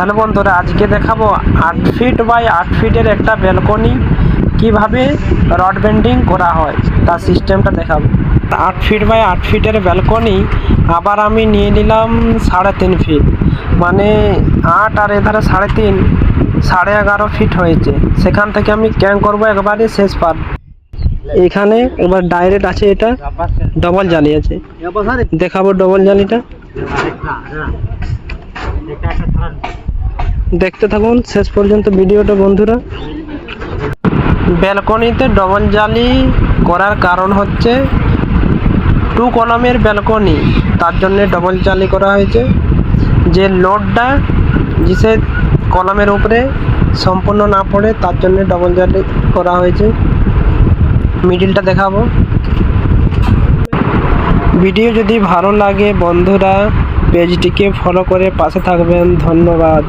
Hello বন্ধুরা, আজকে দেখাবো 8 ফিট বাই 8 ফিটের একটা ব্যালকনি কিভাবে রড বেন্ডিং করা হয় তার সিস্টেমটা দেখাবো। 8 ফিট বাই 8 ফিটের ব্যালকনি আবার আমি নিয়ে নিলাম 3.5 ফিট, মানে 8 আর এধারে 3.5, 11.5 ফিট হয়েছে। সেখান থেকে আমি ক্যাং করবো একবারে শেষ পার। এখানে এবার ডাইরেক্ট আছে, এটা ডবল জালি আছে, দেখাবো ডবল জালিটা। দেখতে থাকুন শেষ পর্যন্ত ভিডিওটা বন্ধুরা। ব্যালকনিতে ডবল জালি করার কারণ হচ্ছে 2 কলামের ব্যালকনি, তার জন্য ডবল জালি করা হয়েছে। যে লোডটা যে কলামের উপরে সম্পূর্ণ না পড়ে তার জন্য ডবল জালি করা হয়েছে। মিডিলটা দেখাবো। ভিডিও যদি ভালো লাগে বন্ধুরা পেজটিকে ফলো করে পাশে থাকবেন। ধন্যবাদ।